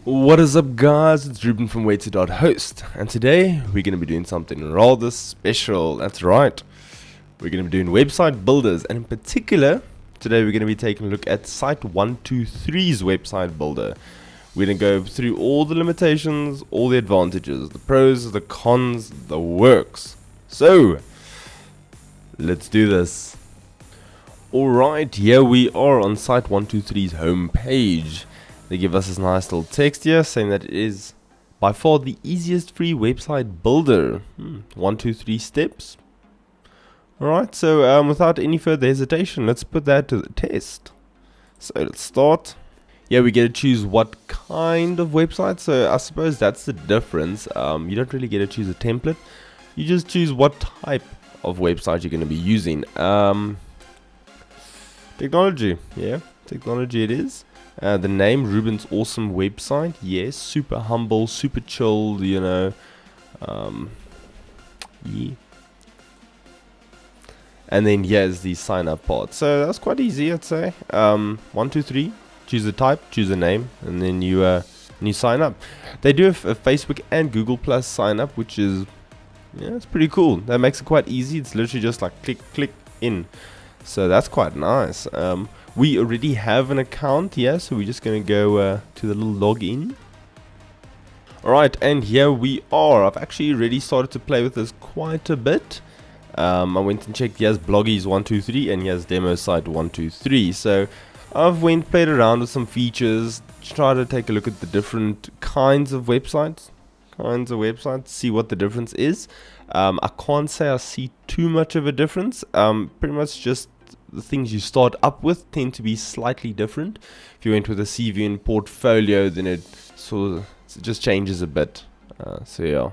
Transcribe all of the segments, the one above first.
What is up, guys? It's Ruben from Waiter.host, and today we're going to be doing something rather special. That's right, we're going to be doing website builders, and in particular today we're going to be taking a look at Site123's website builder. We're going to go through all the limitations, all the advantages, the pros, the cons, the works. So let's do this. Alright, here we are on Site123's homepage. They give us this nice little text here saying that it is by far the easiest free website builder. 1, 2, 3 steps. Alright, so without any further hesitation, let's put that to the test. So let's start. Yeah, we get to choose what kind of website. So I suppose that's the difference. You don't really get to choose a template. You just choose what type of website you're going to be using. Technology. Yeah, technology it is. The name, Ruben's awesome website. Yes, super humble, super chilled, you know. Yeah. And then here's the sign up part. So that's quite easy, I'd say. 1, 2, 3. Choose a type, choose a name, and then you sign up. They do have a Facebook and Google Plus sign up, which is, yeah, it's pretty cool. That makes it quite easy. It's literally just like click in. So that's quite nice. We already have an account here, so we're just going to go to the little login. Alright, and here we are. I've actually already started to play with this quite a bit. I went and checked. Here's Bloggies 123 and here's Demo Site 123. So I've played around with some features, try to take a look at the different kinds of websites, see what the difference is. I can't say I see too much of a difference. Pretty much just the things you start up with tend to be slightly different. If you went with a CV and portfolio, then it sort of just changes a bit. So yeah.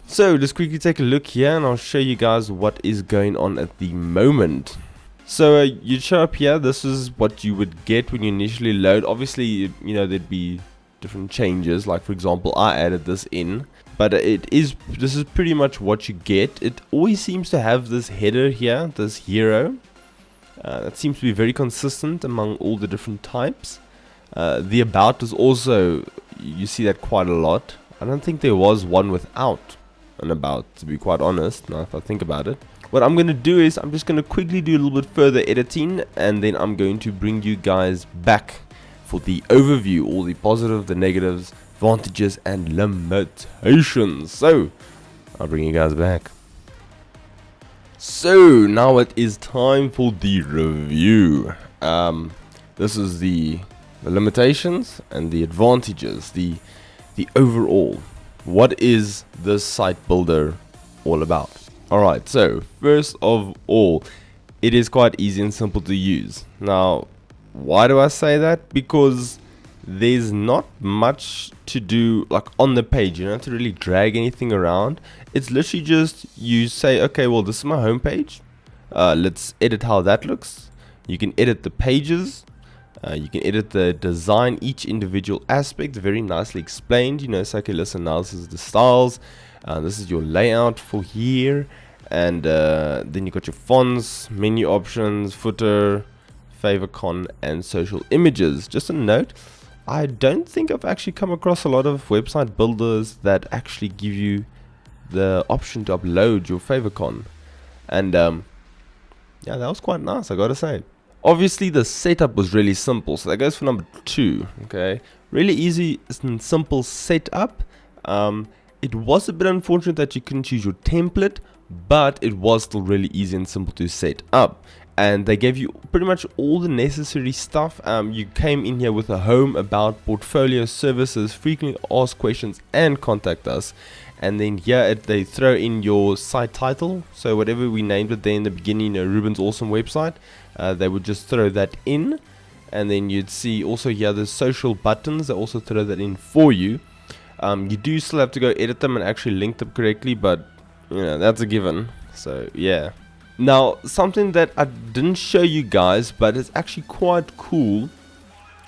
So just quickly take a look here and I'll show you guys what is going on at the moment. So you'd show up here. This is what you would get when you initially load. Obviously, you know, there'd be different changes. Like for example, I added this in. But this is pretty much what you get. It always seems to have this header here, this hero. That seems to be very consistent among all the different types. The about is also, you see that quite a lot. I don't think there was one without an about, to be quite honest, now if I think about it. What I'm going to do is, I'm just going to quickly do a little bit further editing, and then I'm going to bring you guys back for the overview, all the positive, the negatives, advantages and limitations. So I'll bring you guys back. So now it is time for the review. This is the limitations and the advantages, the overall. What is this site builder all about? Alright, so first of all, it is quite easy and simple to use. Now, why do I say that? Because there's not much to do like on the page. You don't have to really drag anything around. It's literally just you say, okay, well, this is my home page. Let's edit how that looks. You can edit the pages. You can edit the design, each individual aspect, very nicely explained. You know, so okay, listen, now this is the styles. This is your layout for here. And then you got your fonts, menu options, footer, favicon, and social images. Just a note, I don't think I've actually come across a lot of website builders that actually give you the option to upload your favicon. And yeah, that was quite nice, I gotta say. Obviously the setup was really simple, so that goes for number 2. Okay, really easy and simple setup. It was a bit unfortunate that you couldn't choose your template, but it was still really easy and simple to set up. And they gave you pretty much all the necessary stuff. You came in here with a home, about, portfolio, services, frequently asked questions, and contact us. And then here they throw in your site title. So whatever we named it there in the beginning, Ruben's awesome website, they would just throw that in. And then you'd see also here the social buttons. They also throw that in for you. You do still have to go edit them and actually link them correctly, but you know, that's a given. So yeah. Now, something that I didn't show you guys, but it's actually quite cool.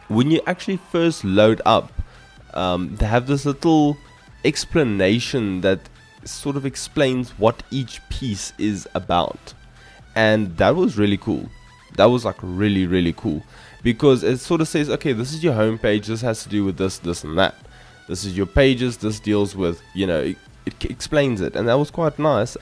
When you actually first load up, they have this little explanation that sort of explains what each piece is about. And that was really cool. That was like really, really cool. because it sort of says, okay, this is your home page, this has to do with this, this and that. This is your pages, this deals with, you know, it explains it, and that was quite nice.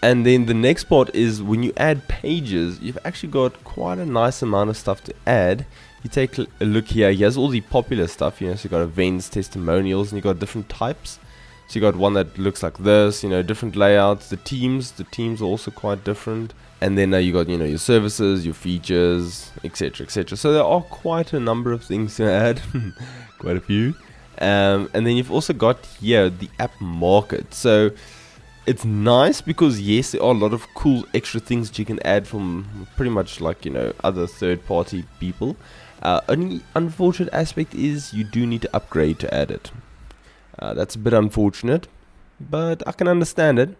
And then the next part is when you add pages, you've actually got quite a nice amount of stuff to add. You take a look here, here's all the popular stuff, you know, so you got events, testimonials, and you got different types. So you got one that looks like this, you know, different layouts. The teams are also quite different. And then you got, you know, your services, your features, etc, etc. So there are quite a number of things to add, quite a few. And then you've also got here the app market. So it's nice because yes, there are a lot of cool extra things that you can add from pretty much like, you know, other third-party people. Only unfortunate aspect is you do need to upgrade to add it. That's a bit unfortunate, but I can understand it.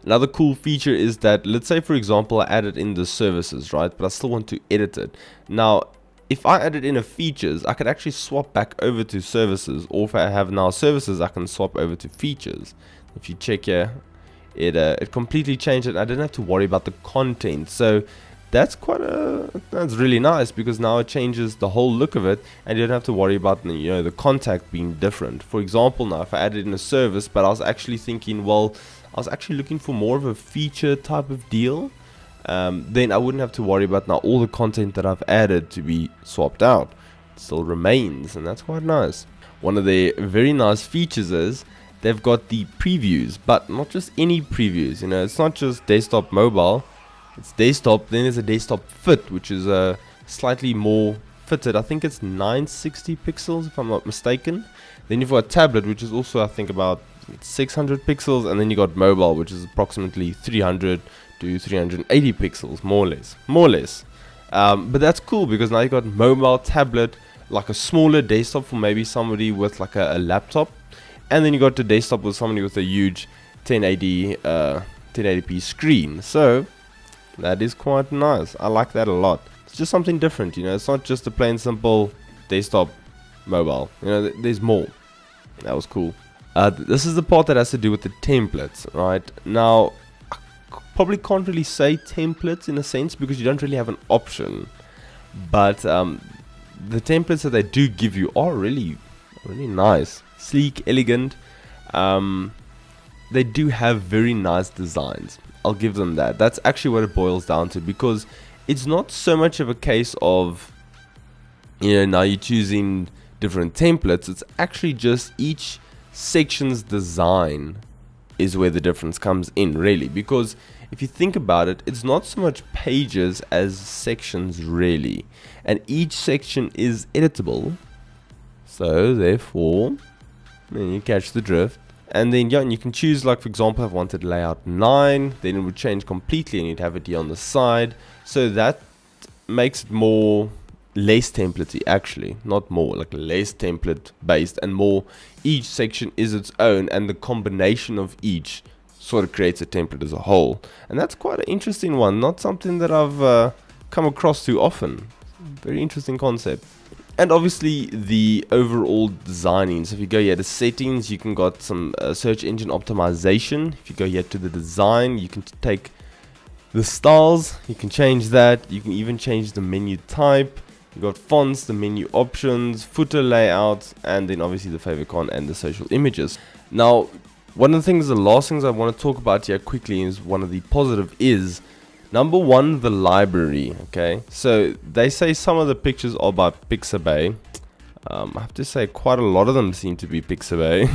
Another cool feature is that, let's say for example, I added in the services, right? But I still want to edit it. Now, if I added in a features, I could actually swap back over to services, or if I have now services, I can swap over to features. If you check here, it completely changed it. I didn't have to worry about the content. So that's really nice, because now it changes the whole look of it, and you don't have to worry about, you know, the contact being different. For example, now if I added in a service, but I was actually thinking, well, I was actually looking for more of a feature type of deal, then I wouldn't have to worry about now all the content that I've added to be swapped out. It still remains, and that's quite nice. One of the very nice features is they've got the previews, but not just any previews. You know, it's not just desktop, mobile. It's desktop, then there's a desktop fit, which is slightly more fitted. I think it's 960 pixels if I'm not mistaken. Then you've got tablet, which is also I think about 600 pixels, and then you got mobile, which is approximately 300 to 380 pixels, more or less. But that's cool, because now you got mobile, tablet, like a smaller desktop for maybe somebody with like a laptop, and then you got the desktop with somebody with a huge 1080p screen. So that is quite nice. I like that a lot. It's just something different, you know. It's not just a plain simple desktop mobile. You know, there's more. That was cool. This is the part that has to do with the templates, right? Now, I probably can't really say templates in a sense, because you don't really have an option. But the templates that they do give you are really nice, sleek, elegant. They do have very nice designs. I'll give them that. That's actually what it boils down to, because it's not so much of a case of, you know, now you're choosing different templates. It's actually just each section's design is where the difference comes in, really. Because if you think about it, it's not so much pages as sections, really. And each section is editable. So therefore, then you catch the drift. And then yeah, and you can choose, like for example, if I wanted layout 9, then it would change completely and you'd have it here on the side. So that makes it less templatey, actually, not more, like less template based, and more each section is its own, and the combination of each sort of creates a template as a whole. And that's quite an interesting one, not something that I've come across too often. Very interesting concept. And obviously the overall designing. So if you go here to settings, you can got some search engine optimization. If you go here to the design, you can take the styles, you can change that. You can even change the menu type. You got fonts, the menu options, footer layout, and then obviously the favicon and the social images. Now, one of the last things I want to talk about here quickly is one of the positive is, number one, the library. Okay, so they say some of the pictures are by Pixabay. I have to say quite a lot of them seem to be Pixabay,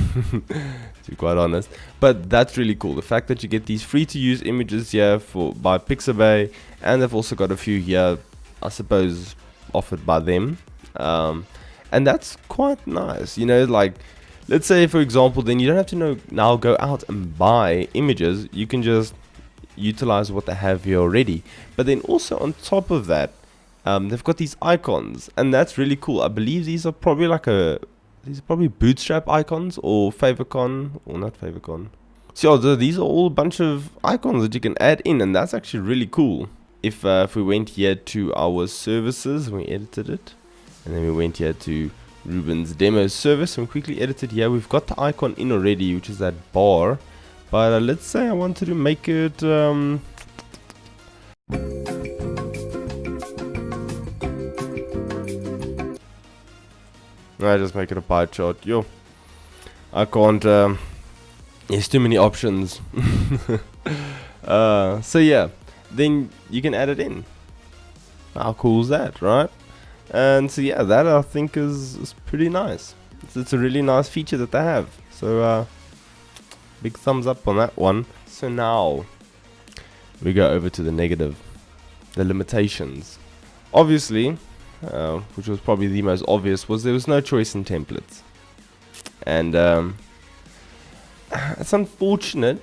to be quite honest. But that's really cool. The fact that you get these free to use images here by Pixabay, and they've also got a few here, I suppose, offered by them. And that's quite nice. You know, like, let's say for example, then you don't have to now go out and buy images. You can just utilize what they have here already. But then also on top of that, they've got these icons, and that's really cool. I believe these are probably bootstrap icons, or favicon, or not favicon. So these are all a bunch of icons that you can add in, and that's actually really cool. If we went here to our services, we edited it, and then we went here to Ruben's demo service and quickly edited here. We've got the icon in already, which is that bar. But let's say I wanted to make it I just make it a pie chart. Yo, I can't. There's too many options. So yeah, then you can add it in. How cool is that, right? And so yeah, that I think is pretty nice. It's a really nice feature that they have. So big thumbs up on that one. So now we go over to the negative, the limitations. Obviously, which was probably the most obvious, was there was no choice in templates. And it's unfortunate.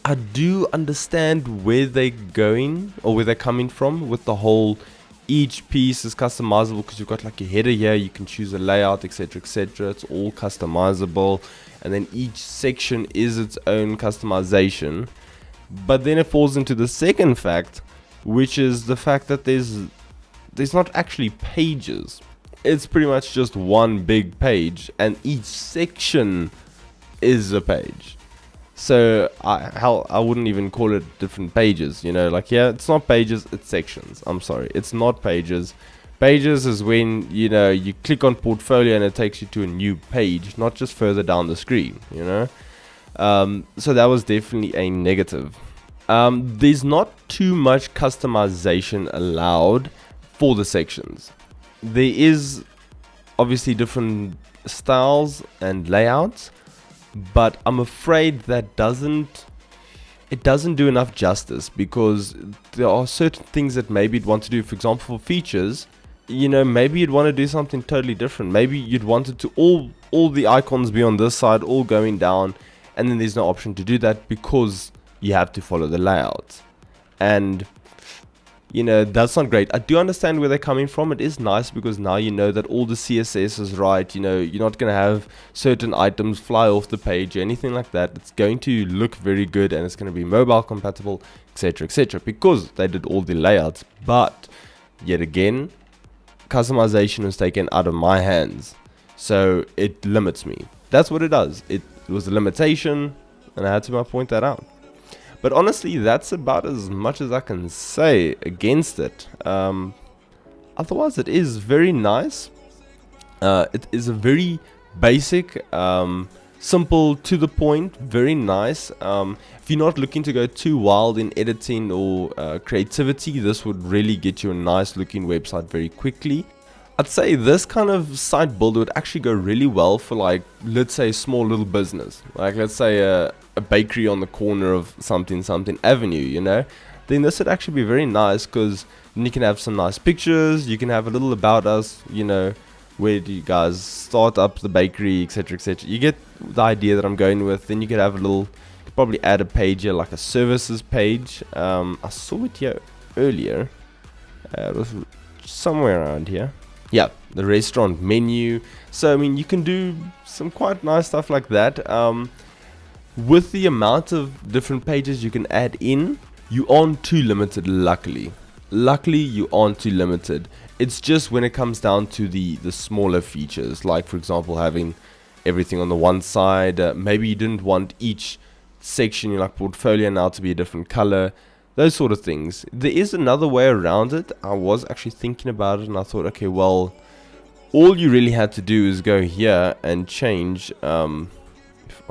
I do understand where they're going or where they're coming from with the whole each piece is customizable, because you've got like a header here, you can choose a layout, etc, etc. It's all customizable, and then each section is its own customization. But then it falls into the second fact, which is the fact that there's not actually pages. It's pretty much just one big page, and each section is a page. So I wouldn't even call it different pages, you know, like, yeah, it's not pages, it's sections. I'm sorry, it's not pages. Pages is when, you know, you click on portfolio and it takes you to a new page, not just further down the screen, you know. So that was definitely a negative. There's not too much customization allowed for the sections. There is obviously different styles and layouts, but I'm afraid that doesn't do enough justice, because there are certain things that maybe you'd want to do. For example, for features, you know, maybe you'd want to do something totally different. Maybe you'd want it to all the icons be on this side, all going down, and then there's no option to do that because you have to follow the layout. And you know, that's not great. I do understand where they're coming from. It is nice because now you know that all the CSS is right. You know, you're not going to have certain items fly off the page or anything like that. It's going to look very good, and it's going to be mobile compatible, etc, because they did all the layouts. But yet again, customization was taken out of my hands, so it limits me. That's what it does. It was a limitation, and I had to point that out. But honestly, that's about as much as I can say against it. Otherwise, it is very nice. It is a very basic, simple, to the point, very nice. If you're not looking to go too wild in editing or creativity, this would really get you a nice looking website very quickly. I'd say this kind of site builder would actually go really well for, like, let's say, a small little business. Like, let's say a bakery on the corner of something avenue, you know. Then this would actually be very nice, because then you can have some nice pictures. You can have a little about us, you know, where do you guys start up the bakery, etc, etc. You get the idea that I'm going with. Then you could have a little, you could probably add a page here, like a services page. I saw it here earlier. It was somewhere around here. Yeah, the restaurant menu. So I mean, you can do some quite nice stuff like that. With the amount of different pages you can add in, you aren't too limited, luckily. Luckily, you aren't too limited. It's just when it comes down to the smaller features, like, for example, having everything on the one side. Maybe you didn't want each section, like portfolio now, to be a different color. Those sort of things. There is another way around it. I was actually thinking about it, and I thought, okay, well, all you really had to do is go here and change,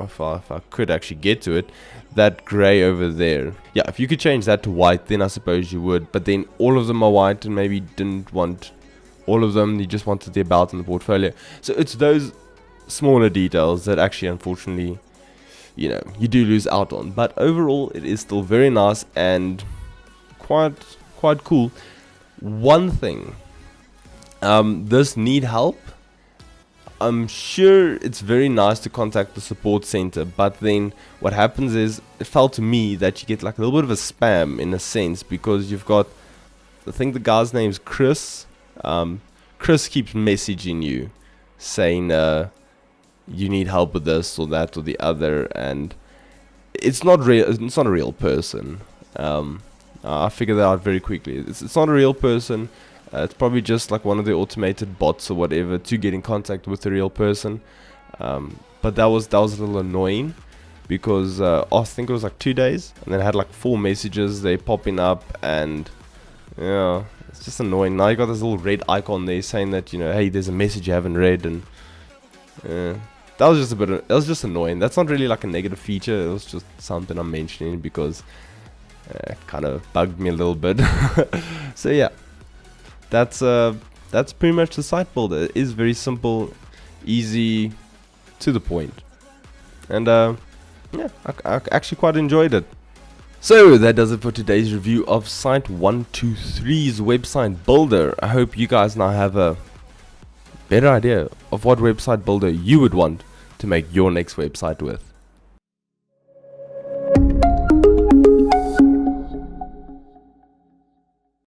if I could actually get to it, that gray over there. Yeah, if you could change that to white, then I suppose you would. But then all of them are white, and maybe you didn't want all of them. You just wanted the about and the portfolio. So it's those smaller details that actually, unfortunately, you know, you do lose out on. But overall, it is still very nice and quite cool. One thing, this need help. I'm sure it's very nice to contact the support center, but then what happens is, it felt to me that you get like a little bit of a spam in a sense, because you've got, I think the guy's name's Chris. Chris keeps messaging you saying you need help with this or that or the other, and it's not real. It's not a real person. I figured that out very quickly. It's not a real person. It's probably just like one of the automated bots or whatever to get in contact with the real person. But that was a little annoying, because I think it was like 2 days, and then I had like 4 messages they popping up, and yeah, it's just annoying. Now you got this little red icon there saying that, you know, hey, there's a message you haven't read, and that was just annoying. That's not really like a negative feature. It was just something I'm mentioning because it kind of bugged me a little bit. So yeah, that's pretty much the site builder. It is very simple, easy, to the point, and yeah, I actually quite enjoyed it. So that does it for today's review of Site123's website builder. I hope you guys now have a better idea of what website builder you would want to make your next website with.